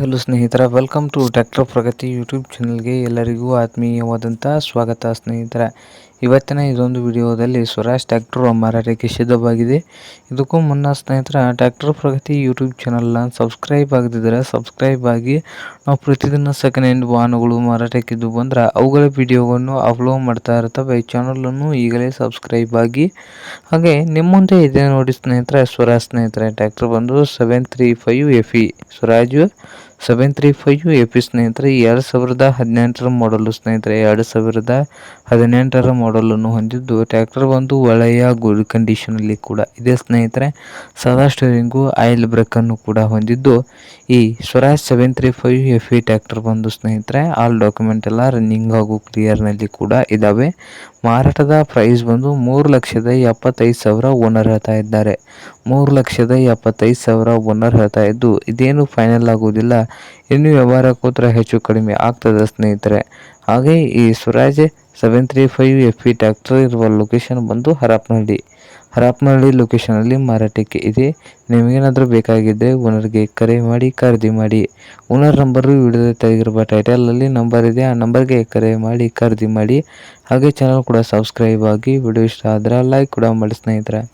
Hello ಸ್ನೇಹಿತರ, welcome to tractor Pragati YouTube ಚಾನಲ್ಗೆ ಎಲ್ಲರಿಗೂ ಆತ್ಮೀಯವಾದಂಥ ಸ್ವಾಗತ ಸ್ನೇಹಿತರ. ಇವತ್ತಿನ ಇದೊಂದು ವಿಡಿಯೋದಲ್ಲಿ ಸ್ವರಾಜ್ ಟ್ರ್ಯಾಕ್ಟರ್ ಮಾರಾಟಕ್ಕೆ ಸಿದ್ಧವಾಗಿದೆ. ಇದಕ್ಕೂ ಮುನ್ನ ಸ್ನೇಹಿತರ, ಟ್ರ್ಯಾಕ್ಟರ್ ಪ್ರಗತಿ ಯೂಟ್ಯೂಬ್ ಚಾನಲ್ನ ಸಬ್ಸ್ಕ್ರೈಬ್ ಆಗದಿದ್ದರೆ ಸಬ್ಸ್ಕ್ರೈಬ್ ಆಗಿ. ನಾವು ಪ್ರತಿದಿನ ಸೆಕೆಂಡ್ ಹ್ಯಾಂಡ್ ವಾಹನಗಳು ಮಾರಾಟಕ್ಕಿದ್ದು ಬಂದರೆ ಅವುಗಳ ವಿಡಿಯೋವನ್ನು ಅಪ್ಲೋಡ್ ಮಾಡ್ತಾ ಇರ್ತವೆ. ಚಾನಲನ್ನು ಈಗಲೇ ಸಬ್ಸ್ಕ್ರೈಬ್ ಆಗಿ. ಹಾಗೆ ನಿಮ್ಮ ಮುಂದೆ ಇದೆ ನೋಡಿ ಸ್ನೇಹಿತರೆ, ಸ್ವರಾಜ್ ಸ್ನೇಹಿತರೆ ಟ್ರ್ಯಾಕ್ಟರ್ ಬಂದು 735 FE ಸ್ವರಾಜ್ 735 FE ಸ್ನೇಹಿತರೆ 2018 ಮಾಡಲು ಸ್ನೇಹಿತರೆ 2018 ಮಾಡಲನ್ನು ಹೊಂದಿದ್ದು, ಟ್ರ್ಯಾಕ್ಟರ್ ಒಂದು ಒಳ್ಳೆಯ ಗುಡ್ ಕಂಡೀಷನಲ್ಲಿ ಕೂಡ ಇದೆ ಸ್ನೇಹಿತರೆ. ಸಾದಾ ಸ್ಟೇರಿಂಗು, ಆಯಿಲ್ ಬ್ರೇಕನ್ನು ಕೂಡ ಹೊಂದಿದ್ದು, ಈ ಸ್ವರಾಜ್ 735 FE ಟ್ರ್ಯಾಕ್ಟರ್ ಬಂದು ಸ್ನೇಹಿತರೆ ಆಲ್ ಡಾಕ್ಯುಮೆಂಟ್ ಎಲ್ಲ ರನ್ನಿಂಗ್ ಹಾಗೂ ಕ್ಲಿಯರ್ನಲ್ಲಿ ಕೂಡ ಇದ್ದಾವೆ. ಮಾರಾಟದ ಪ್ರೈಸ್ ಬಂದು 3,75,000 ಓನರ್ ಹೇಳ್ತಾ ಇದ್ದಾರೆ. 3,75,000 ಓನರ್ ಹೇಳ್ತಾ ಇದ್ದು, ಇದೇನು ಫೈನಲ್ ಆಗುವುದಿಲ್ಲ, ಇನ್ನು ವ್ಯವಹಾರ ಕೂತ್ರೆ ಹೆಚ್ಚು ಕಡಿಮೆ ಆಗ್ತದೆ ಸ್ನೇಹಿತರೆ. ಹಾಗೆ ಈ ಸ್ವರಾಜ್ 735 FE ಟ್ರ್ಯಾಕ್ಟರ್ ಇರುವ ಲೊಕೇಶನ್ ಬಂದು ಹರಪನಹಳ್ಳಿ ಲೊಕೇಶನಲ್ಲಿ ಮಾರಾಟಕ್ಕೆ ಇದೆ. ನಿಮಗೇನಾದರೂ ಬೇಕಾಗಿದ್ದರೆ ಓನರ್ಗೆ ಕರೆ ಮಾಡಿ ಖರೀದಿ ಮಾಡಿ. ಓನರ್ ನಂಬರು ವಿಡಿಯೋದ ತೆಗೆದಿರುವ ಟೈಟಲಲ್ಲಿ ನಂಬರ್ ಇದೆ, ಆ ನಂಬರ್ಗೆ ಕರೆ ಮಾಡಿ ಖರೀದಿ ಮಾಡಿ. ಹಾಗೆ ಚಾನಲ್ ಕೂಡ ಸಬ್ಸ್ಕ್ರೈಬ್ ಆಗಿ. ವಿಡಿಯೋ ಇಷ್ಟ ಆದರೆ ಲೈಕ್ ಕೂಡ ಮಾಡಿ ಸ್ನೇಹಿತರೆ.